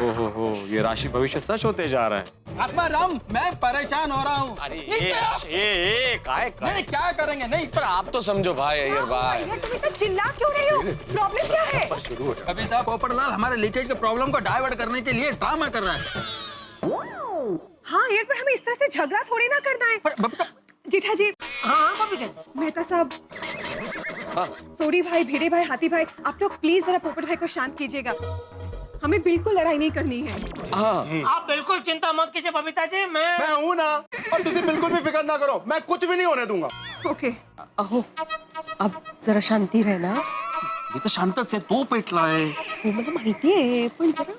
ओहो, ये राशि भविष्य सच होते जा रहा है। अकबर राम, मैं परेशान हो रहा हूँ। नहीं क्या करेंगे? नहीं, पर आप तो समझो भाई अय्यर भाई। यार तुम इतना चिल्ला क्यों रहे हो? प्रॉब्लम क्या है? कविता पोपटलाल हमारे लीकेज के प्रॉब्लम को डाइवर्ट करने के लिए ड्रामा कर रहा है। हाँ यार, पर हमें इस तरह से झगड़ा थोड़ी ना करना है। जेठा जी। हाँ बबीता जी। मेहता साहब, सोडी भाई, भिड़े भाई, हाथी भाई, आप लोग प्लीज जरा पोपट भाई को शांत कीजिएगा। हमें बिल्कुल लड़ाई नहीं करनी है। आप बिल्कुल चिंता मत कीजिए बबीता जी, मैं हूँ ना, और तुझे बिल्कुल भी फिक्र ना करो, मैं कुछ भी नहीं होने दूंगा। ओके। अहो, अब जरा शांती रहना। मी तर शांतच आहे, तो पेटलाय। हो मला माहिती आहे, पण जरा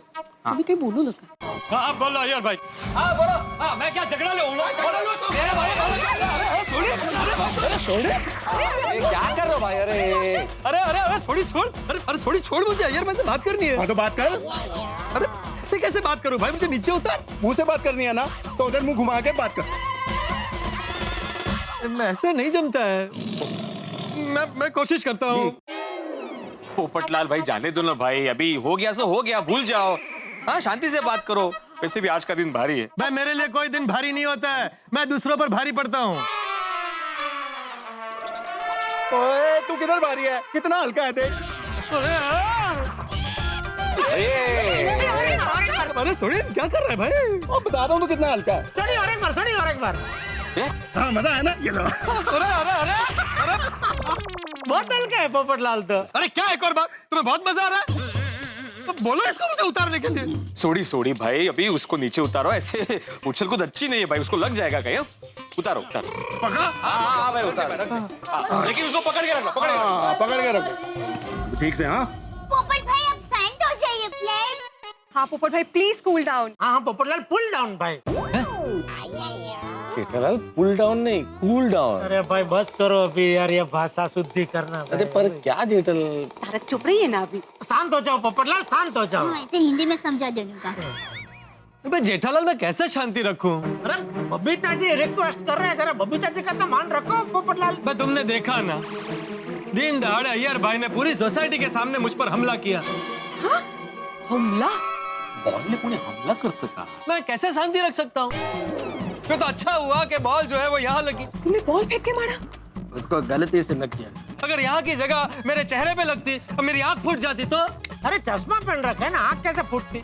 तुम्ही काही बोलू नका। हाँ बोलो अय्यर भाई। हाँ बोलो। हाँ मैं क्या झगड़ा ले क्या कर रहे हो भाई? अरे थोड़ी छोड़। अरे थोड़ी छोड़, मुझे अय्यर भाई से बात करनी है। हाँ तो बात कर। अरे ऐसे कैसे बात करूं भाई? मुझे नीचे उतार। मुंह से बात करनी है ना, तो उधर मुंह घुमा के बात कर। ऐसे नहीं जमता है। मैं कोशिश करता हूँ। पोपटलाल भाई जाने दो ना भाई, अभी हो गया सो हो गया, भूल जाओ। हाँ शांति से बात करो, वैसे भी आज का दिन भारी है। भाई मेरे लिए कोई दिन भारी नहीं होता है, मैं दूसरों पर भारी पड़ता हूँ। ओए तू किधर भारी है? कितना हल्का है देख। अरे सोडी क्या कर रहा है भाई? और बता रहा हूँ तो कितना हल्का है। सड़ी और एक बार। हाँ मजा है ना? ये लो। अरे बहुत हल्का है पोपटलाल तो। अरे क्या एक और बात, तुम्हें बहुत मजा आ रहा है? तो बोलो इसको मुझे उतारने के लिए। सोडी भाई, अभी उसको नीचे उतारो, ऐसे उछल कूद अच्छी नहीं है भाई, उसको लग जाएगा कहीं। उतारो। पकड़ा? हाँ भाई उतारो। लेकिन उसको पकड़ के रखो, पकड़ के रखो ठीक से। हाँ पोपट भाई अब शांत हो जाइए प्लीज। हाँ पोपट भाई प्लीज कूल डाउन। हाँ पोपटलाल पुल डाउन भाई। जेठालाल पुल डाउन नहीं, कूल डाउन। अरे भाई बस करो अभी यार, ये भाषा शुद्धि करना। अरे पर क्या जेठालाल? तारक चुप रही है ना अभी। शांत हो जाओ पोपटलाल, शांत हो जाओ। ऐसे हिंदी में समझा देने का। अबे जेठालाल मैं कैसे शांति रखूं? अरे बबीता जी रिक्वेस्ट कर रहे हैं, जरा बबीता जी का तो मान रखो पोपटलाल। मैं तुमने देखा ना, दिन दहाड़े अय्यर भाई ने पूरी सोसाइटी के सामने मुझ पर हमला किया। हमला? बॉल ने पुणे हमला करता था। मैं कैसे शांति रख सकता हूँ? फिर तो अच्छा हुआ कि बॉल जो है वो यहाँ लगी। तुमने बॉल फेंक के मारा? उसको गलती से लग गया। अगर यहाँ की जगह मेरे चेहरे पे लगती और मेरी आंख फूट जाती तो? अरे चश्मा पहन रखा है ना, आँख कैसे फूटती?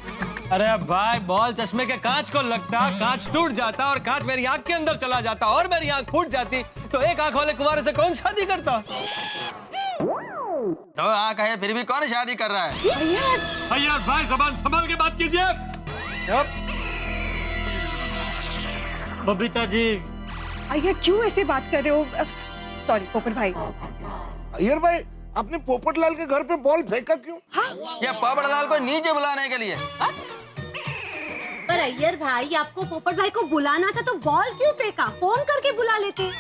अरे भाई बॉल चश्मे के कांच को लगता, कांच टूट जाता और कांच मेरी आंख के अंदर चला जाता और मेरी आंख फूट जाती, तो एक आंख वाले कुंवारे से कौन शादी करता? तो आँख है फिर भी कौन शादी कर रहा है? अय्यर भाई जबान संभाल के बात कीजिए। बबीता जी अय्यर क्यों ऐसे बात कर रहे हो? सॉरी पोपट भाई। अय्यर भाई, आपने पोपटलाल के घर पे बॉल फेंका क्यों? ये पोपटलाल को नीचे बुलाने के लिए। पर अय्यर भाई, आपको पोपट भाई को बुलाना था तो बॉल क्यों फेंका? फोन करके बुला लेते।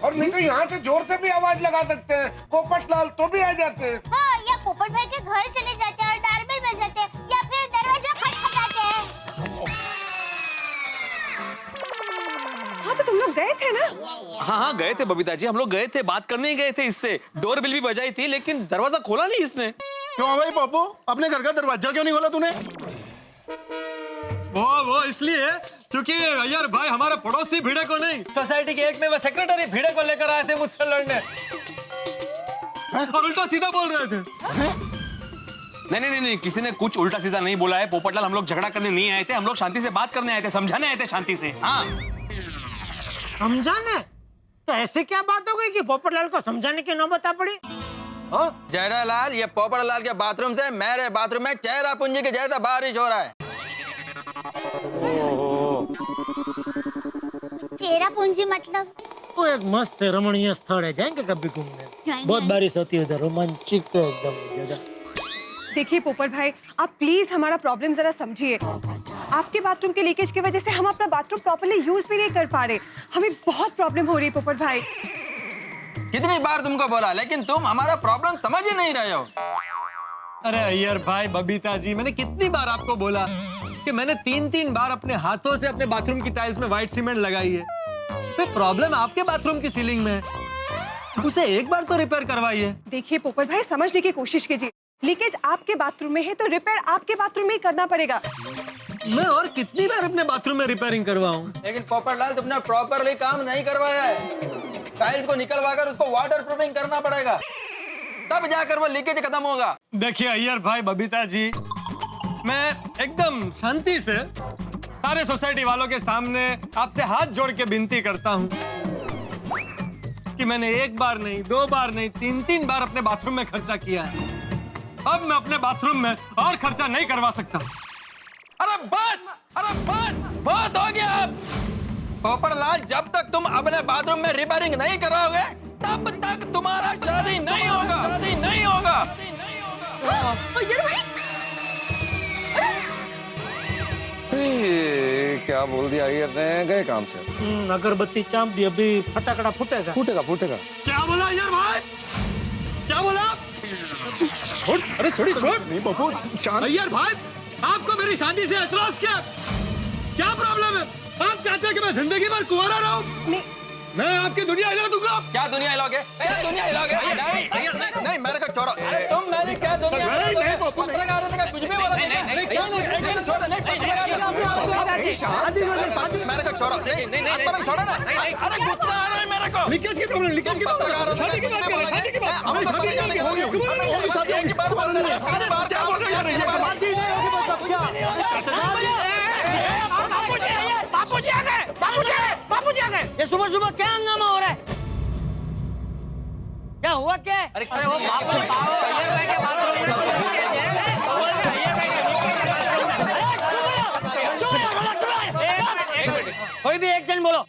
और नहीं तो यहाँ से जोर से भी आवाज लगा सकते हैं, पोपटलाल तो भी आ जाते हैं। हाँ, या पोपट भाई के घर चले जाते हैं और डोरबेल बजाते हैं, या फिर दरवाजा खटखटाते हैं। हाँ तो तुम लोग गए थे ना? हाँ गए थे बबीता जी, हम लोग गए थे, बात करने ही गए थे इससे। डोर बिल भी बजाई थी लेकिन दरवाजा खोला नहीं इसने। क्यों भाई पापू, अपने घर का दरवाजा क्यों नहीं खोला तूने? वो इसलिए क्योंकि अय्यर भाई हमारे पड़ोसी भिड़े को नहीं, सोसाइटी के एक में वो सेक्रेटरी भिड़े को लेकर आए थे मुझसे लड़ने और उल्टा सीधा बोल रहे थे। नहीं, किसी ने कुछ उल्टा सीधा नहीं बोला है पोपटलाल। हम लोग झगड़ा करने नहीं आए थे, हम लोग शांति से बात करने आए थे, समझाने आए थे शांति से। हाँ समझाने? तो ऐसी क्या बात हो गई कि पोपटलाल को समझाने की नौबत आ पड़ी? जयरालाल, ये पोपटलाल के बाथरूम से मेरे बाथरूम में चेहरा पुंजी के जैसा बारिश हो रहा है। चेहरा पूंजी मतलब? वो एक मस्त रमणीय स्थल है, जाएंगे कभी घूमने। बहुत बारिश होती है उधर, रोमांचिक तो एकदम जगह। देखिए पोपट भाई, आप प्लीज हमारा प्रॉब्लम जरा समझिए। आपके बाथरूम के लीकेज की वजह से हम अपना बाथरूम प्रॉपर्ली यूज भी नहीं कर पा रहे। हमें बहुत प्रॉब्लम हो रही है पोपट भाई। कितनी बार तुमको बोला, लेकिन तुम हमारा प्रॉब्लम समझ ही नहीं रहे हो। अरे अय्यर भाई, बबीता जी, मैंने कितनी बार आपको बोला कि मैंने 3 बार अपने हाथों से अपने बाथरूम की टाइल्स में व्हाइट सीमेंट लगाई है। तो प्रॉब्लम आपके बाथरूम की सीलिंग में है, उसे एक बार तो रिपेयर करवाइए। देखिए पोपट भाई, समझने की कोशिश कीजिए। लीकेज आपके बाथरूम में है तो रिपेयर आपके बाथरूम में ही करना पड़ेगा। मैं और कितनी बार अपने बाथरूम में रिपेयरिंग करवाऊं? लेकिन पोपटलाल तुमने प्रॉपरली काम नहीं करवाया है। टाइल्स को निकलवा कर उसको वाटर प्रूफिंग करना पड़ेगा, तब जाकर वो लीकेज खत्म होगा। देखिए अय्यर भाई, बबीता जी, मैं एकदम शांति से सारे सोसाइटी वालों के सामने आपसे हाथ जोड़ के विनती करता हूँ कि मैंने एक बार नहीं, 2 बार नहीं, 3 बार अपने बाथरूम में खर्चा किया है। अब मैं अपने बाथरूम में और खर्चा नहीं करवा सकता। अरे बस बहुत हो गया। अब पोपटलाल, जब तक तुम अपने बाथरूम में रिपेयरिंग नहीं कराओगे तब तक तुम्हारा शादी नहीं होगा। क्या बोल दिया अय्यर ने? गए काम से। अगरबत्ती चाप दी, अभी फटाकड़ा फूटेगा। क्या बोला अय्यर भाई? क्या बोला? छोड़, अरे छोड़। नहीं बाबू, अय्यर भाई, आपको मेरी शादी से एतराज क्या प्रॉब्लम है? आप चाहते हैं कि मैं जिंदगी भर कुंवारा रहूं? मैं आपकी दुनिया हिला दूंगा। क्या दुनिया हिलाओगे? नहीं, मेरे को छोड़ो। अरे तुम मेरी क्या दुनिया हिलाओगे? पत्रकारिता का कुछ भी बोला नहीं, छोड़ो, नहीं, मेरे को छोड़ो, नहीं, छोड़ो ना। अरे गुस्सा आ रहा है मेरे को। लीकेज की प्रॉब्लम, पत्रकारिता का कुछ भी बोला नहीं। हम तो परेशान नहीं करोगे। शादी की बात बोल रहे हैं। बात क्या बोल रहे बापूजी आ गए। ये सुबह क्या हंगामा हो रहा है? क्या हुआ क्या है? अरे वो कोई भी एक जन बोलो।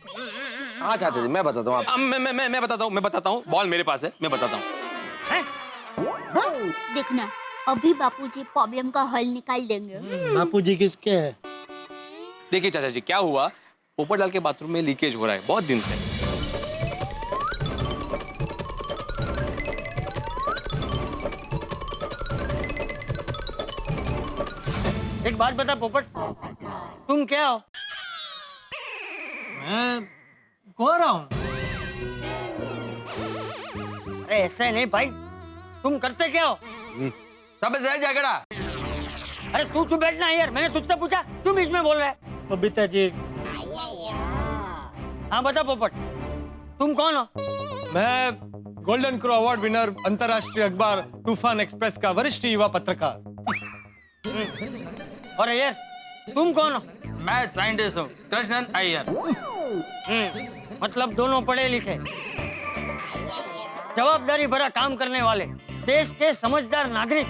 हाँ चाचा जी, मैं बताता हूँ आप। मैं बताता हूँ। बॉल मेरे पास है, मैं बताता हूँ। देखना, अभी बापूजी प्रॉब्लम का हल निकाल देंगे। बापूजी किसके है? देखिए चाचा जी, क्या हुआ, पोपटलाल के बाथरूम में लीकेज हो रहा है बहुत दिन से। एक बात बता पोपट, तुम क्या हो? मैं कुंवारा हूं। अरे ऐसे नहीं भाई, तुम करते क्या हो? सब झगड़ा। अरे तू चुप बैठना यार, मैंने तुझसे पूछा, तू बीच में बोल रहा है। बबीता जी। हाँ बता पोपट, तुम कौन हो? मैं गोल्डन क्रो अवार्ड विनर, अंतर्राष्ट्रीय अखबार तूफान एक्सप्रेस का वरिष्ठ युवा पत्रकार। और यार तुम कौन हो? मैं साइंटिस्ट हूँ, कृष्णन अय्यर। मतलब दोनों पढ़े लिखे, जवाबदारी भरा काम करने वाले, देश के समझदार नागरिक।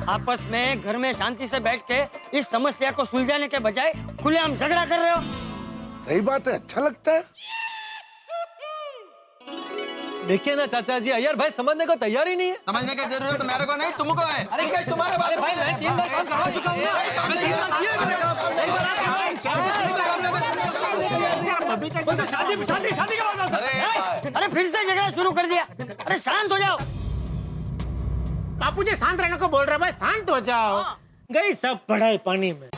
आपस में घर में शांति से बैठ के इस समस्या को सुलझाने के बजाय खुलेआम झगड़ा कर रहे हो। सही बात है, अच्छा लगता है। देखिए ना चाचा जी, अय्यर भाई समझने को तैयार ही नहीं है। समझने की जरूरत मेरे को नहीं, तुमको है। अरे क्या तुम्हारे बारे में? मैं 3 बार काम करवा चुका हूँ। शादी के बाद। अरे फिर से झगड़ा शुरू कर दिया। अरे शांत हो जाओ। बापूजी शांत रहने को बोल रहा है भाई, शांत हो जाओ। गई सब पढ़ाई पानी में,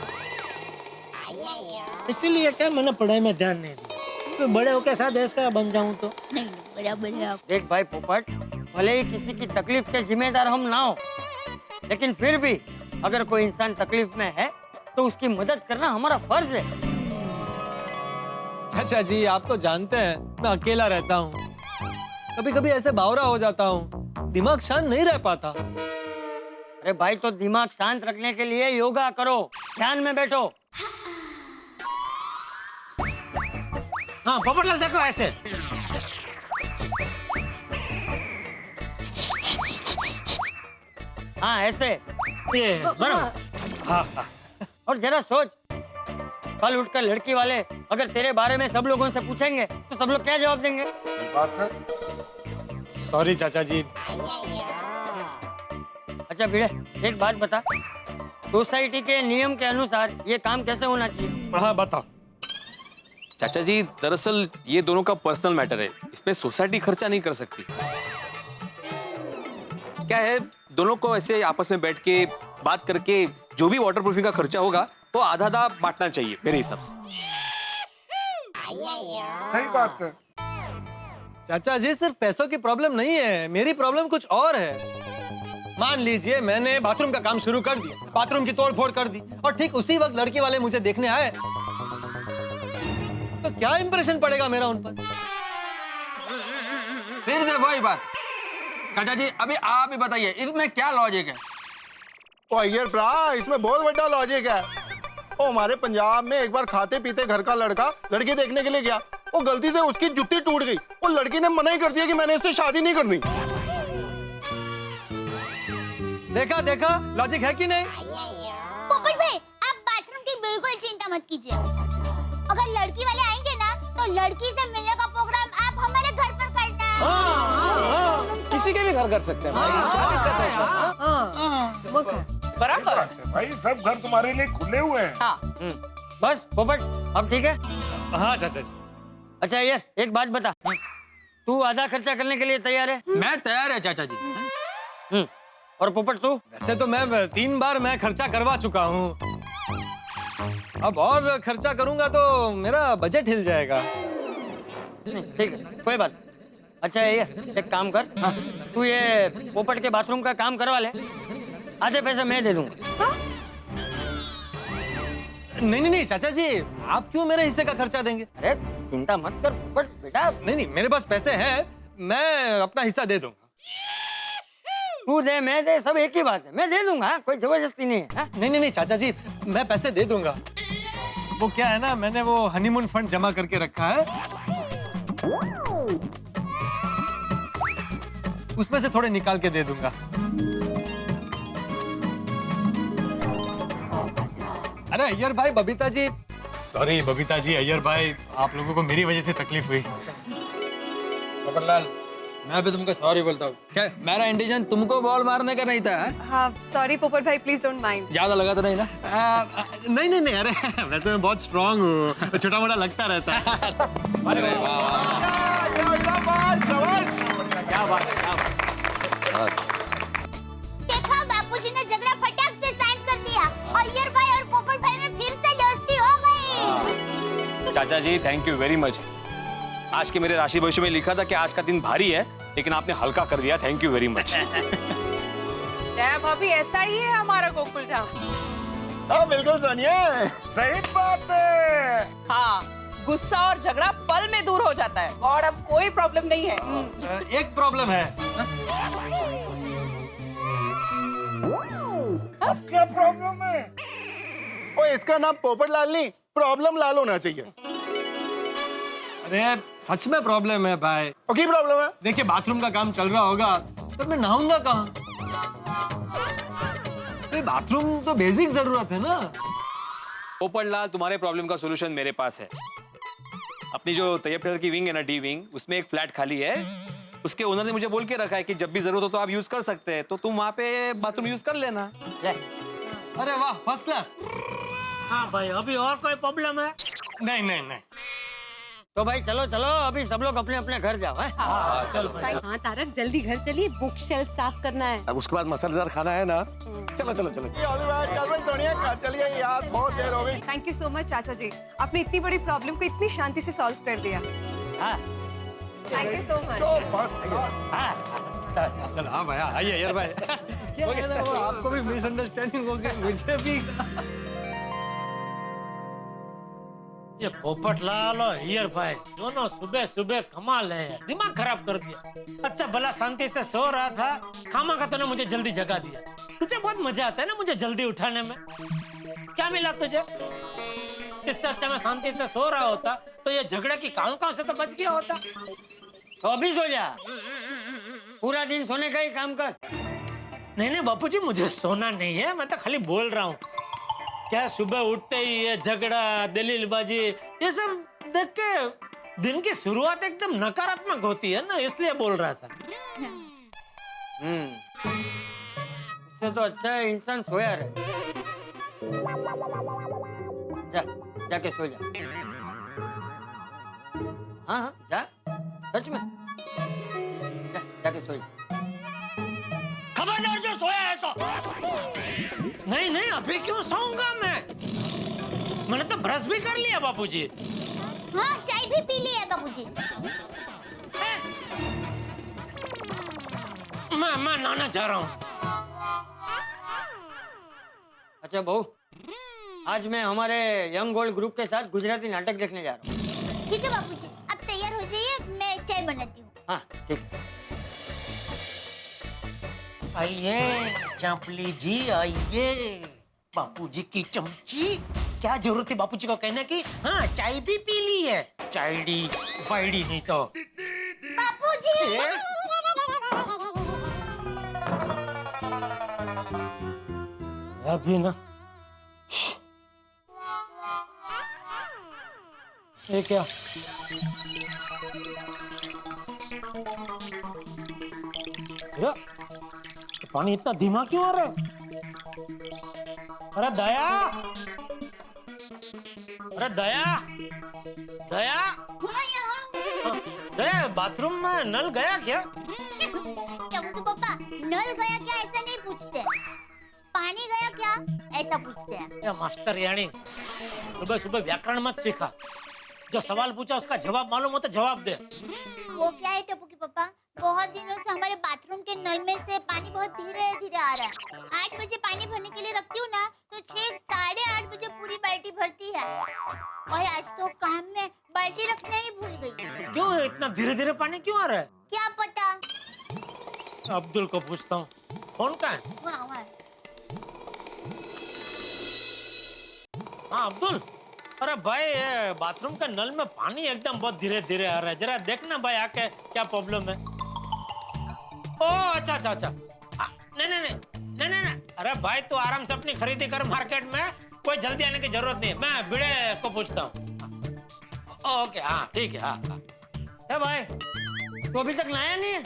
इसीलिए क्या मैंने पढ़ाई में ध्यान नहीं दिया। तो बड़े होके साथ ऐसा बन जाऊं तो नहीं, बराबर है आप। देख भाई पोपट, भले ही किसी की तकलीफ के जिम्मेदार हम ना हो, लेकिन फिर भी अगर कोई इंसान तकलीफ में है तो उसकी मदद करना हमारा फर्ज है। चाचा जी, आप तो जानते हैं मैं अकेला रहता हूँ, कभी कभी ऐसे बावरा हो जाता हूँ, दिमाग शांत नहीं रह पाता। अरे भाई तो दिमाग शांत रखने के लिए योगा करो, ध्यान में बैठो। हाँ पोपटलाल देखो ऐसे। हाँ ऐसे, ये बराबर। हाँ हाँ। और जरा सोच, कल उठकर लड़की वाले अगर तेरे बारे में सब लोगों से पूछेंगे तो सब लोग क्या जवाब देंगे? बात है। सॉरी चाचा जी। अच्छा भिड़े, एक बात बता, सोसाइटी के नियम के अनुसार ये काम कैसे होना चाहिए? हाँ बताओ। चाचा जी, दरअसल ये दोनों का पर्सनल मैटर है, इसमें सोसाइटी खर्चा नहीं कर सकती। क्या है, दोनों को ऐसे आपस में बैठ के बात करके जो भी वाटर प्रूफिंग का खर्चा होगा वो आधा आधा बांटना चाहिए मेरे हिसाब से। सही बात है। चाचा जी, सिर्फ पैसों की प्रॉब्लम नहीं है, मेरी प्रॉब्लम कुछ और है। मान लीजिए मैंने बाथरूम का काम शुरू कर दिया, बाथरूम की तोड़-फोड़ कर दी और ठीक उसी वक्त लड़की वाले मुझे देखने आए, तो क्या इंप्रेशन पड़ेगा मेरा उन पर? फिर से वही बात। चाचा जी अभी आप ही बताइए इसमें क्या लॉजिक है? ओ अय्यर भरा, इसमें बहुत बड़ा लॉजिक है। ओ हमारे पंजाब में एक बार खाते पीते घर का लड़का लड़की देखने के लिए गया, वो गलती से उसकी जुत्ती टूट गई, वो लड़की ने मना ही कर दिया कि मैंने इससे शादी नहीं करनी। देखा देखा लॉजिक है कि नहीं? पोपट भाई आप बाथरूम की बिल्कुल चिंता मत कीजिए। अगर लड़की वाले आएंगे ना तो लड़की से मिलने का प्रोग्राम आप हमारे घर पर करना। किसी के भी घर कर सकते हैं भाई। बराबर भाई, सब घर तुम्हारे लिए खुले हुए हैं। बस पोपट अब ठीक है। हाँ चाचा जी। अच्छा यार एक बात बता, तू आधा खर्चा करने के लिए तैयार है? मैं तैयार है चाचा जी। और पोपट तू? वैसे तो मैं 3 बार मैं खर्चा करवा चुका हूँ, अब और खर्चा करूंगा तो मेरा बजट हिल जाएगा। ठीक है कोई बात। अच्छा ये एक काम कर, तू ये पोपट के बाथरूम का काम करवा ले, आधे पैसे मैं दे दूंगा। नहीं चाचा जी, आप क्यों मेरे हिस्से का खर्चा देंगे? अरे चिंता मत कर पोपट बेटा। नहीं मेरे पास पैसे हैं, मैं अपना हिस्सा दे दूंगा। तू दे मैं दे सब एक ही बात है, मैं दे दूंगा, कोई जबरदस्ती नहीं है। नहीं चाचा जी, मैं पैसे दे दूंगा। वो क्या है ना, मैंने वो हनीमून फंड जमा करके रखा है, उसमें से थोड़े निकाल के दे दूंगा। अरे अय्यर भाई, बबीता जी, सॉरी बबीता जी, अय्यर भाई, आप लोगों को मेरी वजह से तकलीफ हुई। पोपटलाल मैं भी तुमको सॉरी बोलता हूँ। क्या मेरा इंटेंशन तुमको बॉल मारने का नहीं था? हाँ सॉरी पोपट भाई, प्लीज डोंट माइंड। ज्यादा लगा तो नहीं ना? नहीं, अरे वैसे मैं बहुत स्ट्रांग हूँ, छोटा मोटा लगता रहता है। अरे क्या बात है। देखा बापूजी ने झगड़ा फटाक से साइन कर दिया। अय्यर भाई और पोपट भाई में फिर से दोस्ती हो गई। चाचा जी थैंक यू वेरी मच। आज के मेरे राशि भविष्य में लिखा था कि आज का दिन भारी है, लेकिन आपने हल्का कर दिया, थैंक यू वेरी मच। भाभी ऐसा ही है हमारा गोकुल धाम। हाँ बिल्कुल सोनिया, सही बात है। हाँ गुस्सा और झगड़ा पल में दूर हो जाता है और अब कोई प्रॉब्लम नहीं है। एक प्रॉब्लम है। अब क्या प्रॉब्लम है? ओ इसका नाम पोपट लाल नहीं, प्रॉब्लम लाल होना चाहिए। अरे सच में प्रॉब्लम है भाई। और की प्रॉब्लम है? देखिए बाथरूम का काम चल रहा होगा तो मैं नहाऊंगा कहाँ? बाथरूम तो बेसिक जरूरत है ना। पोपटलाल, तुम्हारे प्रॉब्लम का सॉल्यूशन मेरे पास है। अपनी जो तैयब टेलर की विंग है ना, डी विंग, उसमें एक फ्लैट खाली है, उसके ओनर ने मुझे बोल के रखा है कि जब भी जरूरत हो तो आप यूज कर सकते हैं, तो तुम वहाँ पे बाथरूम यूज कर लेना। अरे वाह, फर्स्ट क्लास। हाँ भाई अभी और कोई प्रॉब्लम है? नहीं। तो भाई चलो अभी सब लोग अपने अपने घर जाओ। हाँ हाँ तारक जल्दी घर चलिए, बुक शेल्फ साफ करना है। अब उसके बाद मसालेदार खाना है ना। चलो चल भाई सोनिया, चलिए यार बहुत देर हो गई। थैंक यू सो मच चाचा जी, आपने इतनी बड़ी प्रॉब्लम को इतनी शांति से सॉल्व कर दिया। हाँ थैंक यू सो मच। चलो हाँ भाई, आइए यार भाई। क्या है ना, वो आपको भी मिसअंडरस्टैंडिंग हो गई, मुझे भी। ये पोपटलाल और अय्यर भाई दोनों सुबह सुबह कमाल है, दिमाग खराब कर दिया। अच्छा भला शांति से सो रहा था, खामा का तूने मुझे जल्दी जगा दिया। तुझे बहुत मजा आता है ना मुझे जल्दी उठाने में। क्या मिला तुझे? इससे अच्छा मैं शांति से सो रहा होता तो ये झगड़े की काव से तो बच गया होता। तो अभी सो जा, पूरा दिन सोने का ही काम कर। नहीं बापूजी, मुझे सोना नहीं है, मैं तो खाली बोल रहा हूँ। क्या सुबह उठते ही ये झगड़ा, दलीलबाजी, ये सब देख के दिन की शुरुआत एकदम नकारात्मक होती है ना, इसलिए बोल रहा था। इससे तो अच्छा है इंसान सोया रहे। जाके सो जा। हाँ जा, सच में जाके सो जा। खबरदार जो सोया है तो। नहीं अभी क्यों सोऊंगा मैं? मैंने तो ब्रश भी कर लिया बापूजी। हाँ चाय भी पी ली है बापूजी। मैं नहाना जा रहा हूँ। अच्छा बहू, आज मैं हमारे यंग गोल्ड ग्रुप के साथ गुजराती नाटक देखने जा रहा हूँ। ठीक है बापूजी, आप तैयार हो जाइए, मैं चाय बनाती हूँ। हाँ ठीक। आइए चांपली जी, आइए। बापूजी की चमची, क्या जरूरत है बापूजी को कहने की? हाँ, चाय भी पी ली है, चायडी बाइडी नहीं तो। बापूजी! अभी ना ये क्या? ये पानी इतना धीमा क्यों आ रहा है? अरे दया, अरे दया, दया, हाँ, यहाँ। दया, बाथरूम में नल गया क्या? टम्पू पापा, नल गया क्या ऐसा नहीं पूछते, पानी गया क्या ऐसा पूछते हैं। या मास्टर यानी सुबह सुबह व्याकरण मत सीखा, जो सवाल पूछा उसका जवाब मालूम हो तो जवाब दे। वो क्या है टप्पू की पापा, बहुत दिनों से हमारे बाथरूम के नल में से पानी बहुत धीरे धीरे आ रहा है। 8 बजे पानी भरने के लिए रखती हूँ ना, तो 6 साढ़े 8 बजे पूरी बाल्टी भरती है। और आज तो काम में बाल्टी रखना ही भूल गई। क्यों है इतना धीरे धीरे पानी क्यों आ रहा है? क्या पता। अब्दुल को पूछता हूँ, कौन का है? वहाँ। हाँ अब्दुल, अरे भाई ये बाथरूम का नल में पानी एकदम बहुत धीरे धीरे आ रहा है, जरा देखना भाई आके क्या प्रॉब्लम है। ओ अच्छा अच्छा अच्छा, नहीं नहीं नहीं नहीं नहीं, अरे भाई तू आराम से अपनी खरीदी कर मार्केट में, कोई जल्दी आने की जरूरत नहीं है, मैं भिड़े को पूछता हूँ। ओके हाँ ठीक है। हाँ ए भाई, तू अभी तक नहाया नहीं है?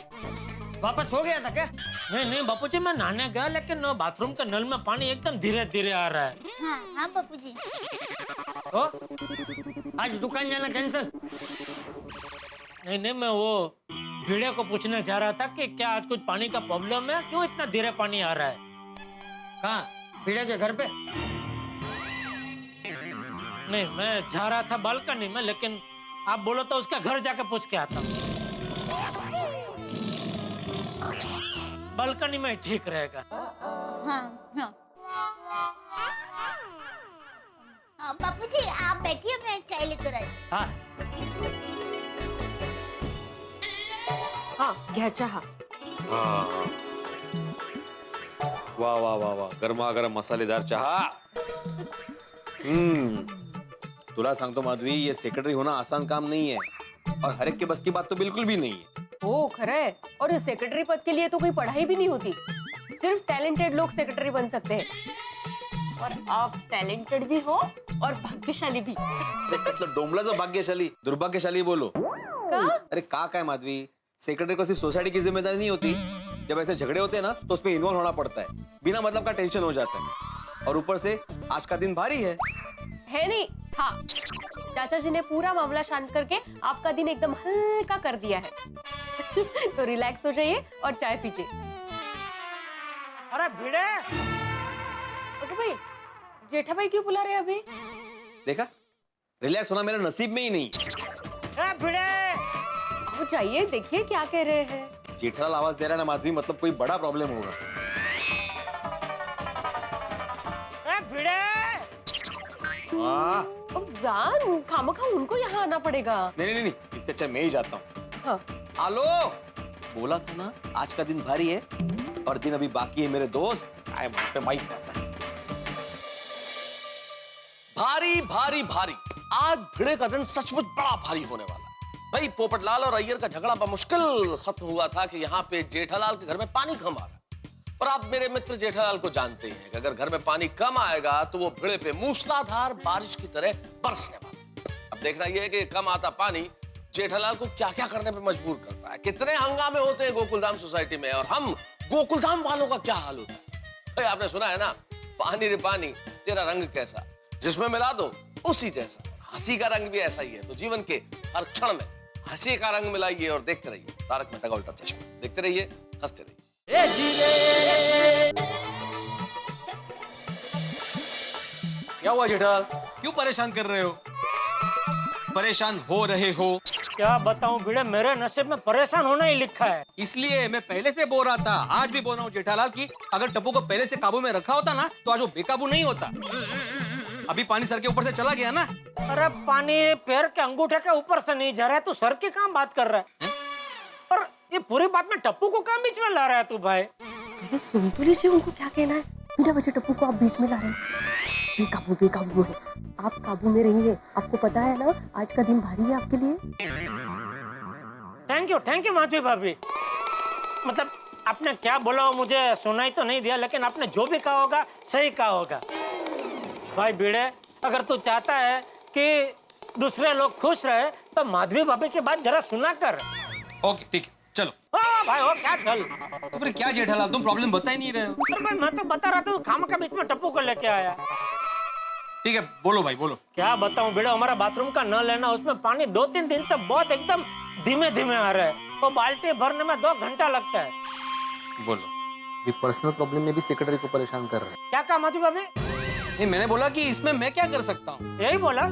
वापस हो गया था क्या? नहीं नहीं बापूजी, मैं नहाने गया लेकिन बाथरूम के नल में पानी एकदम धीरे धीरे आ रहा है। हाँ हाँ बापूजी। तो आज दुकान जाना कैंसिल? नहीं नहीं, मैं वो भिड़े को पूछने जा रहा था कि क्या आज कुछ पानी का प्रॉब्लम है, क्यों इतना धीरे पानी आ रहा है? कहाँ? भिड़े के घर पे? नहीं, मैं जा रहा था बालकनी में, लेकिन आप बोलो तो उसका घर जाके पूछ के आता हूँ। बालकनी में ठीक रहेगा। हाँ हाँ। बापूजी आप बैठिए, मैं चाय लेकर आई। हाँ हाँ, घ्या चहा। वाह वाह वाह वाह, गरमा गरम मसालेदार चहा। तुला सांगतो माधवी, ये सेक्रेटरी होना आसान काम नहीं है, और हर एक के बस की बात तो बिल्कुल भी नहीं है। ओ खरा है, और इस सेक्रेटरी पद के लिए तो कोई पढ़ाई भी नहीं होती, सिर्फ टैलेंटेड लोग सेक्रेटरी बन सकते हैं। और आप टैलेंटेड भी हो और भाग्यशाली भी। अरे कसलं डोंबलाचं भाग्यशाली, दुर्भाग्यशाली बोलो। का? अरे का काय माधवी, सेक्रेटरी को सिर्फ सोसाइटी की जिम्मेदारी नहीं होती, जब ऐसे झगड़े होते हैं ना तो उसमें इन्वॉल्व होना पड़ता है, बिना मतलब का टेंशन हो जाता है, और ऊपर से आज का दिन भारी है नहीं था। चाचा जी ने पूरा मामला शांत करके आपका दिन एकदम हल्का कर दिया है। तो रिलैक्स हो जाइए और चाय पीजिए। अरे भिड़े, ओके भाई, जेठा भाई क्यों बुला रहे हैं अभी? देखा, रिलैक्स होना मेरे नसीब में ही नहीं। अरे भिड़े, आओ जाइए, देखिए क्या कह रहे हैं। जेठालाल आवाज दे रहा है ना माधवी, मतलब कोई बड़ा प्रॉब्लम होगा। अरे भिड़े, अब जान खामखा उनको यहाँ आना पड़ेगा। नहीं नहीं नहीं, इससे अच्छा मैं ही जाता हूँ। हाँ। हेलो, बोला था ना आज का दिन भारी है, और दिन अभी बाकी है मेरे दोस्त। आए पे माइक रहता है। भारी भारी भारी, आज भिड़े का दिन सचमुच बड़ा भारी होने वाला है। भाई पोपटलाल और अय्यर का झगड़ा बमुश्किल खत्म हुआ था कि यहाँ पे जेठालाल के घर में पानी कम आ रहा है। और आप मेरे मित्र जेठालाल को जानते हैं कि अगर घर में पानी कम आएगा तो वो भिड़े पे मूसलाधार बारिश की तरह बरसने वाला। अब देखना यह है कि कम आता पानी जेठालाल को क्या क्या करने पे मजबूर करता है। कितने हंगामे होते हैं गोकुलधाम सोसाइटी में, और हम गोकुलधाम वालों का क्या हाल होता है। भाई आपने सुना है ना, पानी रे पानी तेरा रंग कैसा, जिसमें मिला दो उसी जैसा। हंसी का रंग भी ऐसा ही है, तो जीवन के हर क्षण में हंसी का रंग मिलाइए और देखते रहिए तारक मेहता का उल्टा चश्मा। देखते रहिए, हंसते रहिए। क्या हुआ जेठालाल, क्यों परेशान कर रहे हो? परेशान हो रहे हो क्या बताऊं भिड़े, मेरे नसीब में परेशान होना ही लिखा है। इसलिए मैं पहले से बोल रहा था, आज भी बोल रहा हूँ जेठालाल की अगर टप्पू को पहले से काबू में रखा होता ना तो आज वो बेकाबू नहीं होता। अभी पानी सर के ऊपर से चला गया ना। अरे पानी पैर के अंगूठे के ऊपर से नहीं जा रहा है, तू सर की कहाँ बात कर रहा है? और ये पूरी बात में टप्पू को कहाँ बीच में ला रहा है तू भाई? अरे सुन तो लीजिए उनको क्या कहना है। बिना वजह टप्पू को आप बीच में ला रहे हैं। बेकाबू है। आप काबू में रहिए। आपको पता है ना आज का दिन भारी है आपके लिए। थैंक यू माधवी भाभी। मतलब आपने क्या बोला हो मुझे सुनाई तो नहीं दिया, लेकिन आपने जो भी कहा होगा सही कहा होगा। भाई भिड़े, अगर तू चाहता है कि दूसरे लोग खुश रहे तो माधवी भाभी की बात जरा सुना कर। ओके ठीक है, चलो। भाई हो क्या चल। तो फिर क्या जेठालाल, तुम प्रॉब्लम बता ही नहीं रहे हो। अरे भाई मैं तो बता रहा था, खाम का बीच में टप्पू को लेके आया। ठीक है बोलो भाई बोलो। क्या बताऊं भिड़े, हमारा बाथरूम का नल है ना, उसमें पानी 2-3 दिन से बहुत एकदम धीमे धीमे आ रहा है। वो बाल्टी भरने में 2 घंटा लगता है। बोलो। ये पर्सनल प्रॉब्लम में भी सेक्रेटरी को परेशान कर रहे हैं। क्या कहा माधवी भाभी? नहीं मैंने बोला कि इसमें मैं क्या कर सकता हूँ। यही बोला?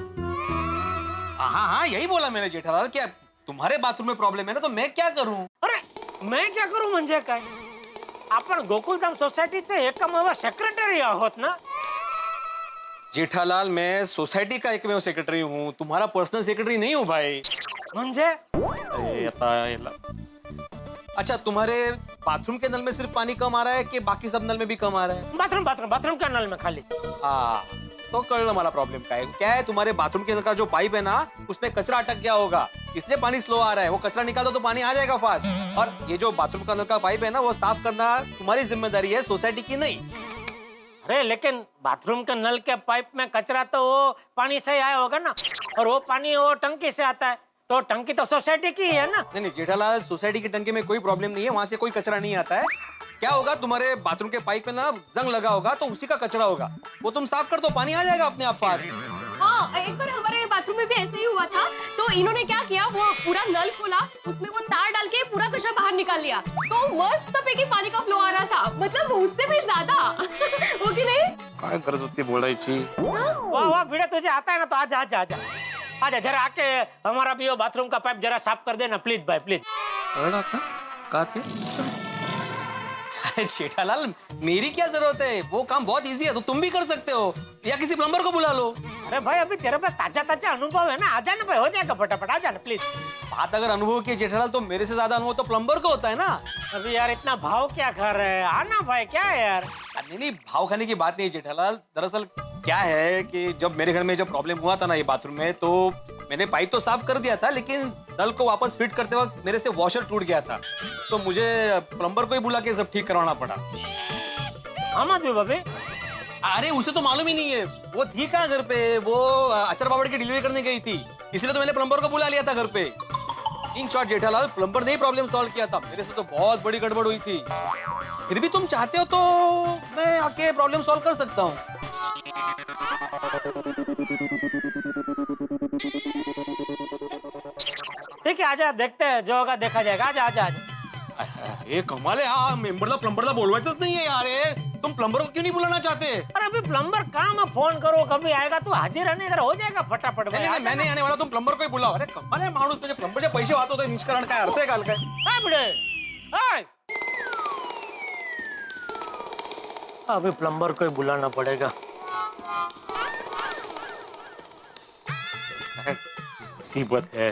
हाँ यही बोला मैंने जेठालाल। क्या तुम्हारे बाथरूम में प्रॉब्लम है ना तो मैं क्या करूँ? अरे मैं क्या करूँ म्हणजे काय? आपण गोकुलधाम सोसायटीचे एकमेव सेक्रेटरी आहोत ना? जेठालाल मैं सोसाइटी का एकमेव सेक्रेटरी हूँ, तुम्हारा पर्सनल सेक्रेटरी नहीं हूँ भाई। म्हणजे? अच्छा तुम्हारे बाथरूम के नल में सिर्फ पानी कम आ रहा है कि बाकी सब नल में भी कम आ रहा है? बाथरूम का नल में खाली। तो कळलं मला प्रॉब्लम क्या है। तुम्हारे बाथरूम के नल का जो पाइप है ना उसमें कचरा अटक गया होगा, इसलिए पानी स्लो आ रहा है। वो कचरा निकाल दो तो पानी आ जाएगा फास्ट। और ये जो बाथरूम का नल का पाइप है ना वो साफ करना तुम्हारी जिम्मेदारी है, सोसाइटी की नहीं। अरे लेकिन बाथरूम के नल के पाइप में कचरा तो वो पानी से आया होगा ना, और वो पानी वो टंकी से आता है, तो टंकी तो सोसाइटी की है ना। नहीं जेठालाल, सोसाइटी की टंकी में कोई प्रॉब्लम नहीं है, वहां से कोई कचरा नहीं आता है। क्या होगा, तुम्हारे बाथरूम के पाइप में ना जंग लगा होगा तो उसी का कचरा होगा, वो तुम साफ कर दो, पानी आ जाएगा अपने आप फास्ट। हाँ एक बार हमारे बाथरूम में भी ऐसे ही हुआ था। तो इन्होंने क्या किया, वो पूरा नल खोला, उसमें वो तार डाल के पूरा कचरा बाहर निकाल लिया, तो मस्त पैकी पानी का फ्लो आ रहा था, मतलब उससे भी ज्यादा। वो कि नहीं? काय गरज होती बोलायची? वाह भिड़े, तुझे आता है ना तो आजा आजा आजा आजा, जरा आके हमारा भी वो बाथरूम का पाइप जरा साफ कर देना प्लीज भाई प्लीज। जेठालाल मेरी क्या जरूरत है, वो काम बहुत इजी है, तो तुम भी कर सकते हो, या किसी प्लम्बर को बुला लो। अरे भाई अभी तेरे पे ताजा अनुभव है ना, आजा ना भाई, हो जाएगा फटाफट, आजा ना प्लीज। बात अगर अनुभव की जेठालाल तो मेरे से ज्यादा अनुभव तो प्लम्बर को होता है ना। अभी यार इतना भाव क्या खा रहे हैं, आना भाई, क्या है यार? नहीं भाव खाने की बात नहीं जेठालाल, दरअसल क्या है कि जब मेरे घर में जब प्रॉब्लम हुआ था ना ये बाथरूम में, तो मैंने पाइप तो साफ कर दिया था, लेकिन नल को वापस फिट करते वक्त मेरे से वॉशर टूट गया था, तो मुझे प्लम्बर को ही बुला के सब ठीक करवाना पड़ा। हाँ माधवी भाभी? अरे उसे तो मालूम ही नहीं है, वो थी कहाँ घर पे, वो अचार पापड़ की डिलीवरी करने गई थी, इसलिए तो मैंने प्लम्बर को बुला लिया था घर पे। इन शॉर्ट जेठालाल, प्लम्बर ने ही प्रॉब्लम सॉल्व किया था, मेरे से तो बहुत बड़ी गड़बड़ हुई थी। फिर भी तुम चाहते हो तो मैं आके प्रॉब्लम सॉल्व कर सकता हूँ। ठीक है आजा, देखते हैं, जो होगा देखा जाएगा, आजा आजा आजा। ये कमाल है, हाँ मेंबरला प्लम्बरला बोलवायचंच नाहीये यार, तुम प्लम्बर को क्यों नहीं बुलाना चाहते? अरे अभी प्लम्बर कहाँ, मैं फोन करो कभी आएगा, तू हाजिर रहने इधर, हो जाएगा फटाफट। नहीं, मैं नहीं आने वाला, तुम प्लम्बर को ही बुलाओ। अरे कमाल है माणूस, तुझे प्लम्बरचे पैसे वाचवतोय, निष्करण काय अर्थ आहे काल काय? अभी प्लम्बर को ही बुलाना पड़ेगा। मुसीबत है,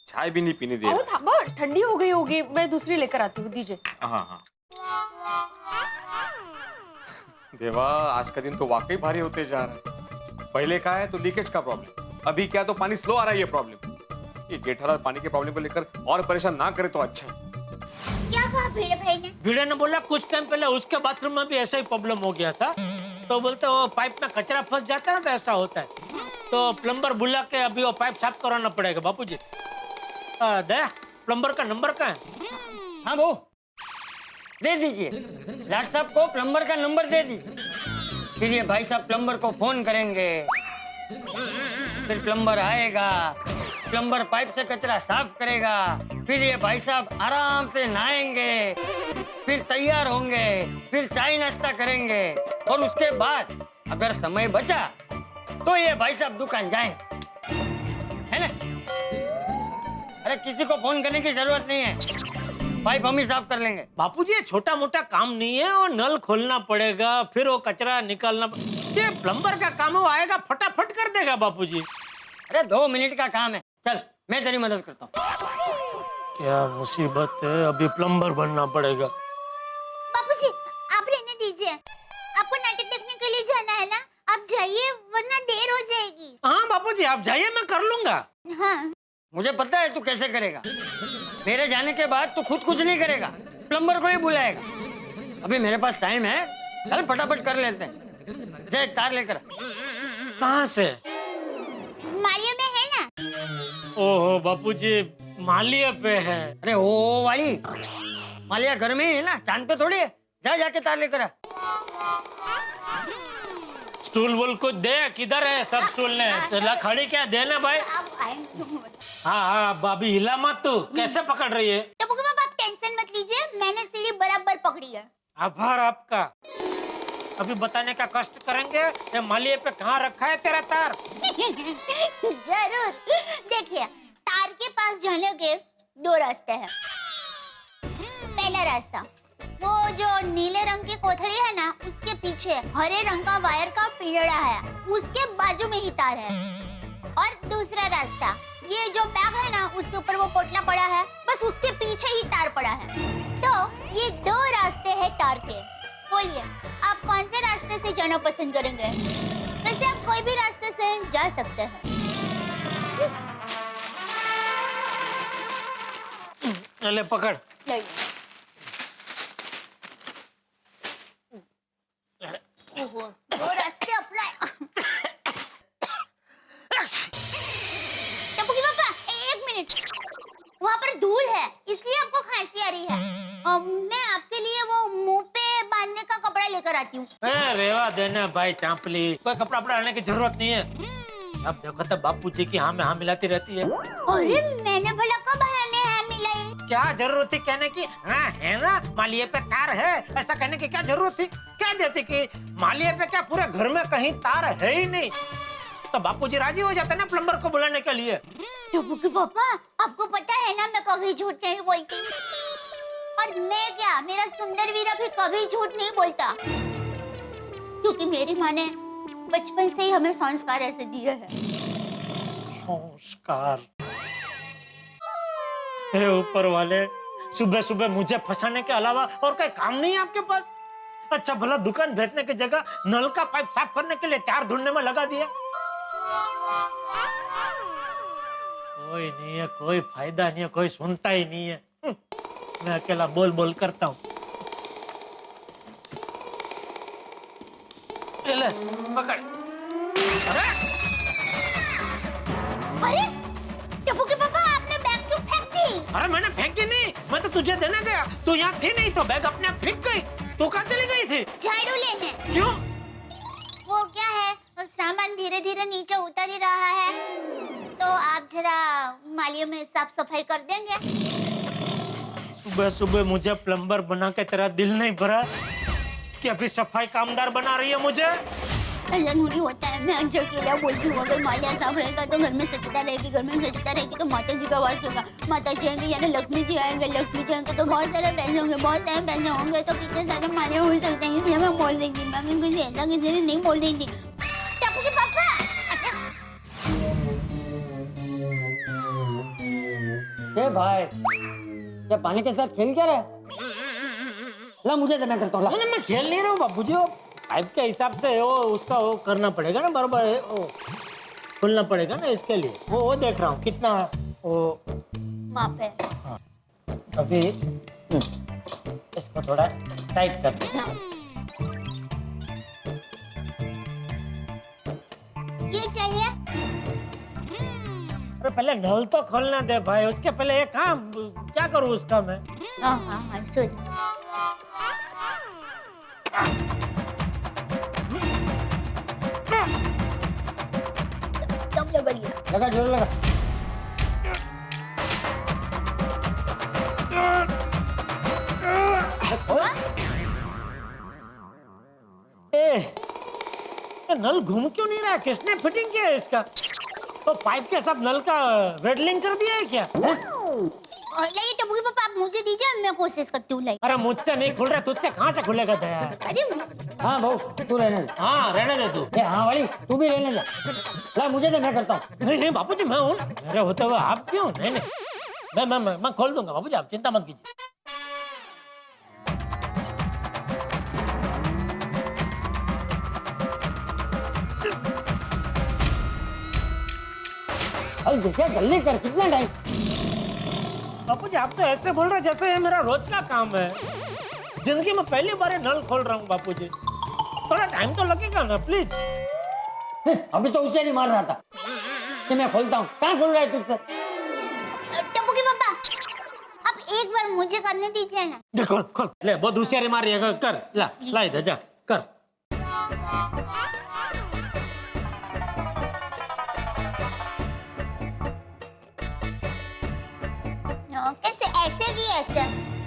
चाय भी नहीं पीने दे आओ थांबा, ठंडी हो गई होगी, मैं दूसरी लेकर आती हूँ, दीजिए। हाँ देवा, आज का दिन तो वाकई भारी होते जा रहा है। पहले क्या है तो लीकेज का प्रॉब्लम, अभी क्या तो पानी स्लो आ रहा है ये प्रॉब्लम। ये जेठालाल पानी के प्रॉब्लम को लेकर और परेशान ना करे तो अच्छा। क्या कहा भिड़े भाई ने? भिड़े ने बोला कुछ टाइम पहले उसके बाथरूम में भी ऐसा ही प्रॉब्लम हो गया था, तो बोलते वो पाइप में कचरा फंस जाता है ना, तो ऐसा होता है, तो प्लम्बर बुला के अभी वो पाइप साफ कराना पड़ेगा। बापूजी दया, प्लम्बर का नंबर कहाँ है? हाँ वो दे दीजिए, लाट साहब को प्लम्बर का नंबर दे दीजिए, फिर ये भाई साहब प्लम्बर को फोन करेंगे, फिर प्लम्बर आएगा, प्लम्बर पाइप से कचरा साफ करेगा, फिर ये भाई साहब आराम से नहाएंगे, फिर तैयार होंगे, फिर चाय नाश्ता करेंगे, और उसके बाद अगर समय बचा तो ये भाई साहब दुकान जाएंगे, है ना? अरे किसी को फोन करने की जरूरत नहीं है, पाइप हम ही साफ कर लेंगे। बापूजी ये छोटा मोटा काम नहीं है, वो नल खोलना पड़ेगा, फिर वो कचरा निकालना ये प्लम्बर का काम है, वो आएगा फटाफट कर देगा बापूजी। अरे 2 मिनट का काम है, चल मैं तेरी मदद करता हूँ। क्या मुसीबत है, अभी प्लम्बर बनना पड़ेगा। बापूजी आप रहने दीजिए, आपको नाटक देखने के लिए जाना है ना, आप जाइए वरना देर हो जाएगी। हाँ बापूजी आप जाइए, मैं कर लूंगा। हाँ मुझे पता है तू कैसे करेगा, मेरे जाने के बाद तू खुद कुछ नहीं करेगा, प्लम्बर को ही बुलाएगा। अभी मेरे पास टाइम है, चल फटाफट कर लेते हैं। जय तार लेकर आ। कहाँ से? मालिया में है ना। ओहो बापूजी मालिया पे है। अरे ओ वाली मालिया घर में ही है ना, चांद पे थोड़ी है। जा जाके तार लेकर आ। स्टूल वूल कुछ दे, किधर है सब स्टूल ने? खड़ी क्या देना भाई। हाँ हाँ भाभी हिला मत, तू कैसे पकड़ रही है? टप्पू के पापा आप टेंशन मत लीजिए, मैंने सीढ़ी बराबर पकड़ी है। आभार आपका। अभी बताने का कष्ट करेंगे, ये मालिये पे कहाँ रखा है तेरा तार? जरूर, देखिए तार के पास जाने के 2 रास्ते हैं। पहला रास्ता, वो जो नीले रंग की कोठरी है ना, उसके पीछे हरे रंग का वायर का पिंजड़ा है, उसके बाजू में ही तार है। और दूसरा रास्ता, ये जो बैग है ना, उसके ऊपर वो पोटला पड़ा है, बस उसके पीछे ही तार पड़ा है। तो ये 2 रास्ते हैं तार के। बोलिए आप कौन से रास्ते से जाना पसंद करेंगे? वैसे आप कोई भी रास्ते से जा सकते हैं। ले पकड़। वो रास्ते अपना। टप्पू की पापा 1 मिनट, वहाँ पर धूल है इसलिए आपको खांसी आ रही है। मैं आपके लिए वो मुंह पे बांधने का कपड़ा लेकर आती हूँ। रेवा देना भाई चांपली, कोई कपड़ा वपड़ा लाने की जरूरत नहीं है। अब देखो तो बापू जी की हाँ में हाँ मिलाती रहती है। अरे मैंने भला कब हाँ में हाँ मिलाई? क्या जरूरत थी कहने की? हाँ है ना, मालिये पे तार है, ऐसा कहने की क्या जरूरत थी? क्या देती कि मालिये पे क्या पूरे घर में कहीं तार है ही नहीं, तो बापूजी राजी हो जाते ना प्लम्बर को बुलाने के लिए। टप्पू के पापा आपको पता है ना, मैं कभी झूठ नहीं बोलती। और मैं क्या, मेरा सुंदर वीरा भी कभी झूठ नहीं बोलता, क्योंकि मेरी माँ ने बचपन से ही हमें संस्कार ऐसे दिए हैं। संस्कार? हे ऊपर वाले, सुबह सुबह मुझे फंसाने के अलावा और कोई काम नहीं है आपके पास? अच्छा भला दुकान भेजने की जगह नल का पाइप साफ करने के लिए तार ढूंढने में लगा दिया। कोई नहीं है, कोई फायदा नहीं है, कोई सुनता ही नहीं है। मैं अकेला बोल बोल करता हूँ। ले पकड़। अरे टप्पू के पापा आपने बैग क्यों फेंक दी? अरे मैंने फेंकी नहीं, मैं तो तुझे देने गया, तू यहाँ थी नहीं तो बैग अपने आप फेंक गई। तू कहाँ चली गई थी? झाड़ू लेने। क्यों? वो क्या है, वो सामान धीरे धीरे नीचे उतर ही रहा है, तो आप जरा मालियों में साफ सफाई कर देंगे? सुबह सुबह मुझे प्लम्बर बना के तेरा दिल नहीं भरा कि अभी सफाई कामदार बना रही है मुझे? ऐसा नहीं होता है, मैं अंजल के लिए बोलती हूँ, अगर मालिया साफ रहेगा तो घर में स्वच्छता रहेगी, घर में स्वच्छता रहेगी तो माता जी का वास होगा, माता जी आएंगे यानी लक्ष्मी जी आएंगे, लक्ष्मी जी आएंगे तो बहुत सारे पैसे होंगे, बहुत सारे पैसे होंगे तो कितने सारे मालिया हो सकते हैं, इसलिए मैं बोल रही थी। मैं कुछ ऐसा किसी ने नहीं बोल रही थी। टप्पू के पापा भाई ये पानी के साथ खेल क्या रहा है? ला मुझे मैं करता हूँ। मैं खेल नहीं रहा हूँ बाबूजी, वो पाइप के हिसाब से वो उसका वो करना पड़ेगा ना, बराबर वो खोलना पड़ेगा ना, इसके लिए वो देख रहा हूँ कितना वो माप है। अभी इसको थोड़ा टाइट कर दे। ये चाहिए? अरे पहले नल तो खोलना दे भाई, उसके पहले ये काम क्या करूँ उसका मैं? हाँ सुन। लगा जोर लगा। नल घूम क्यों नहीं रहा? किसने फिटिंग किया है इसका? तो पाइप के साथ नल का वेल्डिंग कर दिया है क्या? लाइए टप्पू के पापा, आप मुझे दीजिए, मैं कोशिश करती हूँ। लाइए। अरे मुझसे नहीं खुल रहा, तुझसे कहाँ से खुलेगा दया? अरे हाँ बहू तू रहने दे। हाँ रहने दे तू। ए हाँ वाली तू भी रहने दे। ला मुझे दे, मैं करता हूँ। नहीं नहीं बापूजी मैं हूँ ना, मेरे होते हुए आप क्यों? नहीं नहीं मैं खोल दूंगा बापूजी, आप चिंता मत कीजिए। अरे देखिए जल्दी कर, कितना टाइम? बापूजी आप तो ऐसे बोल रहे जैसे ये मेरा रोज का काम है। जिंदगी में पहली बार ये नल खोल रहा हूँ बापूजी, थोड़ा टाइम तो लगेगा ना प्लीज। अभी तो उसे नहीं मार रहा था कि मैं खोलता हूँ, कहाँ खोल रहा है तुझसे? टप्पू के पापा, आप एक बार मुझे करने दीजिए ना। देखो खोल ले, बहुत होशियारी मार रही है, कर ला इधर जा कर। कैसे? ऐसे की ऐसे?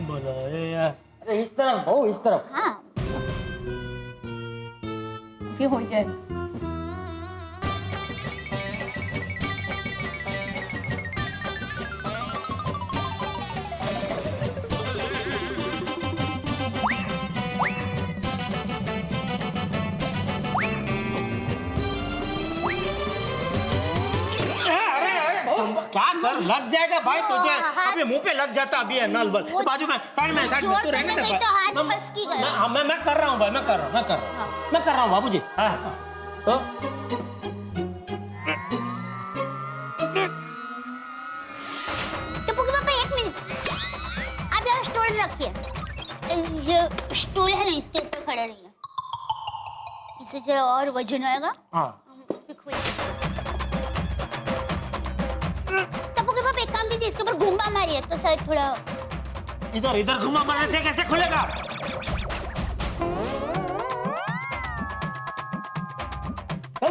बोलो यार। अरे इस तरफ बहू, इस तरफ। हाँ भी हो जाए। क्या कर, लग जाएगा भाई तुझे, अभी मुंह पे लग जाता अभी है नल बल। बाजू में साइड में तू रहने दे भाई। मैं कर रहा हूँ भाई, मैं कर रहा हूँ बाबूजी। हाँ तो टप्पू के पापा एक मिनट, आप यहाँ स्टूल रखिए। ये स्टूल है ना, इसके ऊपर खड़े रहिए, इससे जरा और वजन आएगा। हाँ टप्पू के पापा एक काम कीजिए, इसके ऊपर घुमा मारिए तो शायद थोड़ा। इधर घुमा मारने से कैसे खुलेगा?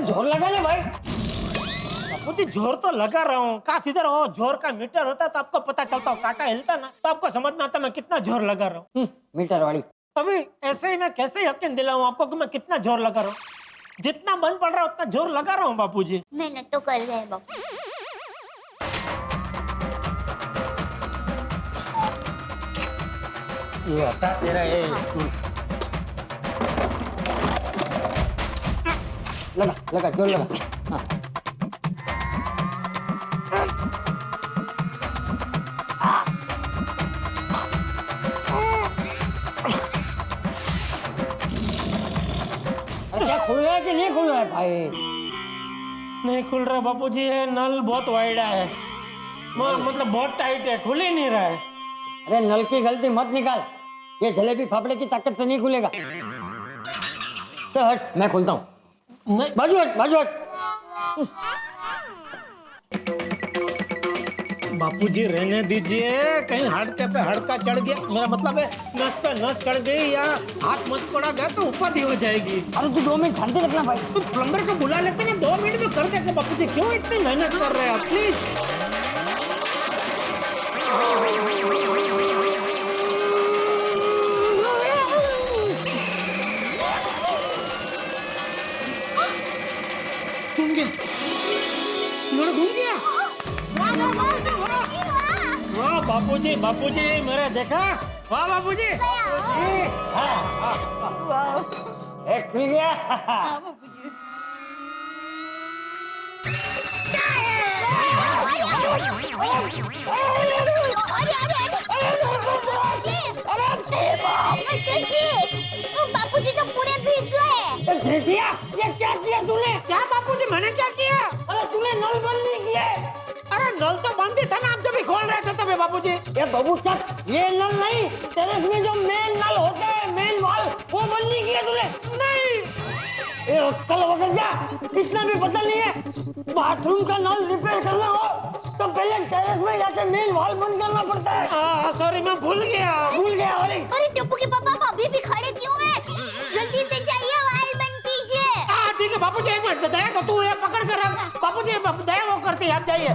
जोर लगा ले भाई। बापूजी जोर तो लगा रहा हूँ, काश इधर वो जोर का मीटर होता तो आपको पता चलता, कांटा हिलता ना तो आपको समझ में आता मैं कितना जोर लगा रहा हूँ। मीटर वाली अभी ऐसे ही मैं कैसे यकीन दिलाऊं आपको कि मैं कितना जोर लगा रहा हूँ? जितना मन पड़ रहा है उतना जोर लगा रहा हूँ बापूजी। मेहनत तो कर रहे हैं बापू। ये आता तेरा ये स्कूल। लगा जोर लगा। हाँ। क्या खुल रहा है कि नहीं खुल रहा है भाई? नहीं खुल रहा बापूजी, ये नल बहुत वाइडा है, मतलब बहुत टाइट है, खुल ही नहीं रहा है। अरे नल की गलती मत निकाल, ये जलेबी फाफड़े की ताकत से नहीं खुलेगा। तो हट, मैं खोलता हूँ। बाजू हट, बाजू हट। बापूजी रहने दीजिए, कहीं हड़के पे हड़का चढ़ गया, मेरा मतलब है नस पे नस चढ़ गई या हाथ मच पड़ा गया तो उपाधि हो जाएगी। अरे तू 2 मिनट शांति रखना भाई। तो प्लम्बर को बुला लेते ना, 2 मिनट में कर देगा। बापूजी क्यों इतनी मेहनत कर रहे हैं आप, प्लीज। घूम गया, घूम गया। वाह बापूजी, बापूजी मेरे देखा, वाह बापूजी। एक खुल गया। बापूजी तो पूरे भीग गए। जेठिया, ये क्या किया तूने? क्या बापूजी, मैंने क्या किया? अरे तूने नल बंद नहीं किया। अरे नल तो बंद ही था ना, आप जब भी खोल रहे थे तभी बापूजी। ये बाबू चक, ये नल नहीं, टेरेस में जो मेन नल होते हैं, मेन वाल, वो बंद नहीं किया तूने? नहीं। ये कल वक्त जा, इतना भी पता नहीं है। बाथरूम का नल रिपेयर करना हो तो पहले टेरेस में जाके मेन वाल बंद करना पड़ता है। सॉरी मैं भूल गया वाली। अरे टप्पू के पापा, आप अभी भी खड़े क्यों हैं? जल्दी से जाइए, वाल बंद कीजिए। ठीक है बापूजी, एक मिनट दया को तू ये पकड़ कर रख। बापूजी दया वो करते हैं, आप जाइए।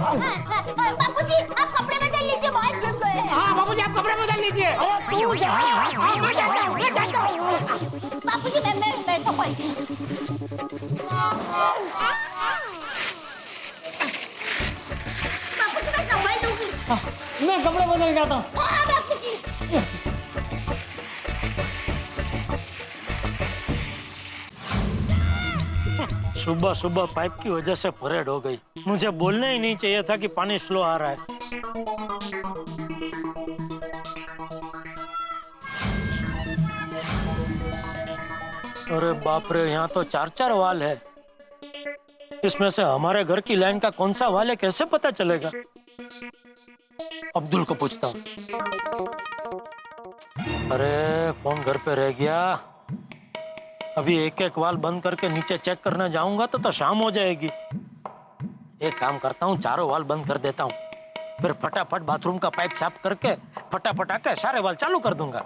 बापूजी आप कपड़े बदल लीजिए, बहुत घुस गए हैं। हाँ बापूजी आप कपड़े बदल लीजिए। तू जा। मैं जाता हूँ। बापूजी मैं संभालती हूँ। मैं कपड़े बदल के आता हूँ। सुबह सुबह पाइप की वजह से परेड हो गई। मुझे बोलना ही नहीं चाहिए था कि पानी स्लो आ रहा है। अरे बाप रे, यहाँ तो 4-4 वाल है। इसमें से हमारे घर की लाइन का कौन सा वाल है कैसे पता चलेगा? अब्दुल को पूछता हूँ। अरे फोन घर पे रह गया। अभी एक एक वाल बंद करके नीचे चेक करने जाऊंगा तो शाम हो जाएगी। एक काम करता हूँ, चारों वाल बंद कर देता हूँ, फिर फटाफट बाथरूम का पाइप साफ करके फटाफट आके सारे वाल चालू कर दूंगा।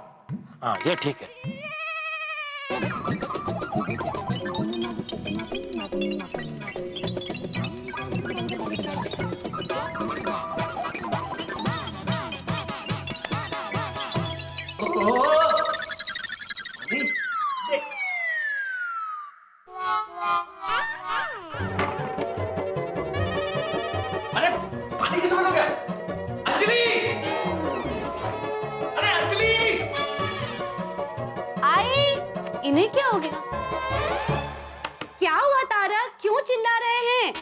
हाँ ये ठीक है। अरे पानी किसे बंद हो गया? अंजलि! अरे अंजलि! आई, इन्हें क्या हो गया? क्या हुआ तारक? क्यों चिल्ला रहे हैं?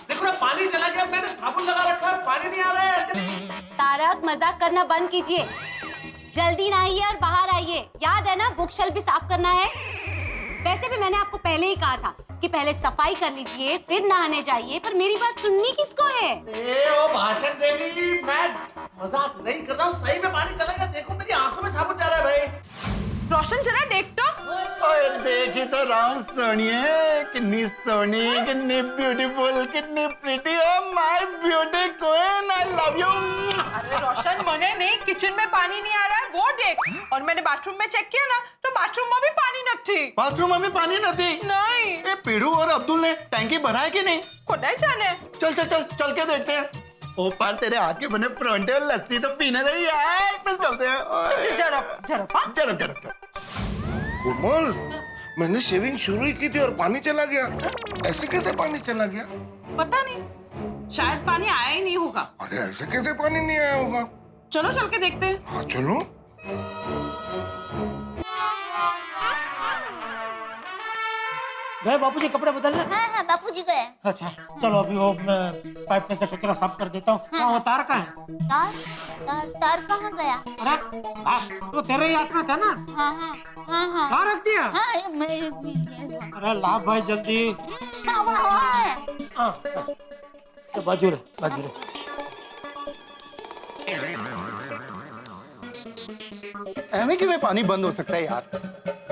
देखो ना, पानी चला गया। मैंने साबुन लगा रखा है, पानी नहीं आ रहा है। अंजलि! तारक, मजाक करना बंद कीजिए। जल्दी नहाइए और बाहर आइए। याद है ना, बुक शेल्फ भी साफ करना है। वैसे भी मैंने आपको पहले ही कहा था कि पहले सफाई कर लीजिए फिर नहाने जाइए, पर मेरी बात सुननी किसको है? ओ भाषण देवी, मैं मजाक नहीं कर रहा हूँ, सही में पानी चला गया। देखो मेरी आंखों में साबुन जा रहा है भाई। रोशन जरा देख तो। ओए देखी तो राम सोनिए, कितनी सोनी, कितनी ब्यूटीफुल, कितनी pretty. Oh my beauty queen, I love you. अरे रोशन, मने नहीं, किचन में पानी नहीं आ रहा है वो देख। और मैंने बाथरूम में चेक किया ना, तो बाथरूम में भी पानी नहीं। बाथरूम में भी पानी नहीं? नहीं। ये पीड़ू और अब्दुल ने टैंकी भरा है कि नहीं? खुद ही जाने। चल चल चल चल के देखते हैं। ओ पार तेरे हाथ के बने परांठे और लस्सी तो पीने दे यार। फिर चलते हैं। जरा कोमल, मैंने शेविंग शुरू ही की थी और पानी चला गया। ऐसे कैसे पानी चला गया? पता नहीं, शायद पानी आया ही नहीं होगा। अरे ऐसे कैसे पानी नहीं आया होगा? चलो चल के देखते हैं। हाँ चलो। गए बापूजी कपड़े बदलने? हाँ हाँ बापूजी गए। अच्छा चलो, अभी वो मैं पाइप में से कचरा साफ कर देता हूँ। हाँ, वो तार कहाँ है? तार तार तार कहाँ गया? अरे बस, तो तेरे ही हाथ में था ना? हाँ हाँ हाँ हाँ। कहाँ रख दिया? हाँ मैं अरे ला भाई जल्दी। हाँ वहाँ है। हाँ तो बाजू रे, बाजू रे। एवं कि में पानी बंद हो सकता है यार?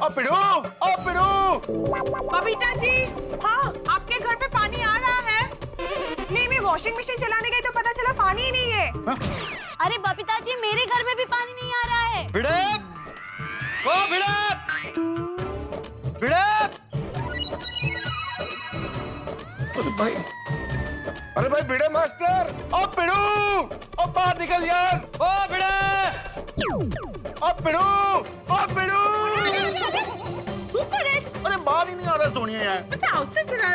ओ पिड़ू, ओ पिड़ू। बबीता जी, हाँ आपके घर पे पानी आ रहा है? नहीं, मैं वॉशिंग मशीन चलाने गई तो पता चला पानी ही नहीं है। अरे बबीता जी, मेरे घर में भी पानी नहीं आ रहा है। भिड़प! ओ भिड़प! भिड़प! अरे भाई भिड़े मास्टर। ओ पिड़ू, ओ बाहर निकल यार। ओ भिड़े! ओ पिड़ू, ओ पिड़ू। अरे बाहर ही नहीं आ रहा सोनिया यार।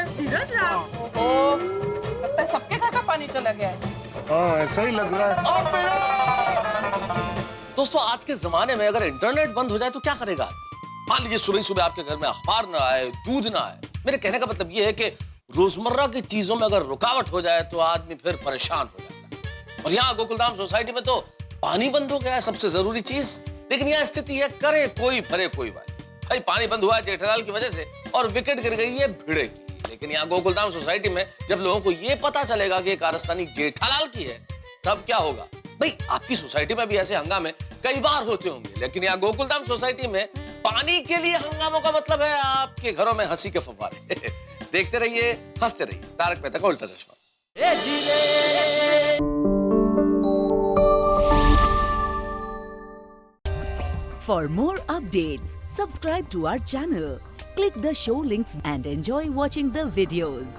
धीरज राम। ओह, लगता है सबके घर का पानी चला गया है। हाँ ऐसा ही लग रहा है। ओ पिड़ू। दोस्तों, आज के जमाने में अगर इंटरनेट बंद हो जाए तो क्या करेगा? मान लीजिए सुबह सुबह आपके घर में अखबार ना आए, दूध ना आए। मेरे कहने का मतलब ये है कि रोजमर्रा की चीजों में अगर रुकावट हो जाए तो आदमी फिर परेशान हो जाता है। और यहाँ गोकुलधाम सोसाइटी में तो पानी बंद हो गया है, सबसे जरूरी चीज। लेकिन यह स्थिति है, करे कोई भरे कोई बात। भाई पानी बंद हुआ है जेठालाल की वजह से और विकेट गिर गई है भिड़े की। लेकिन यहाँ गोकुलधाम सोसाइटी में जब लोगों को ये पता चलेगा कि कारस्तानी जेठालाल की है, तब क्या होगा? भाई आपकी सोसाइटी में भी ऐसे हंगामे कई बार होते होंगे, लेकिन यहाँ गोकुलधाम सोसाइटी में पानी के लिए हंगामों का मतलब है आपके घरों में हंसी के फव्वारे। देखते रहिए, हंसते रहिए। तारक मेहता का उल्टा चश्मा। For more updates, subscribe to our channel, click the show links and enjoy watching the videos.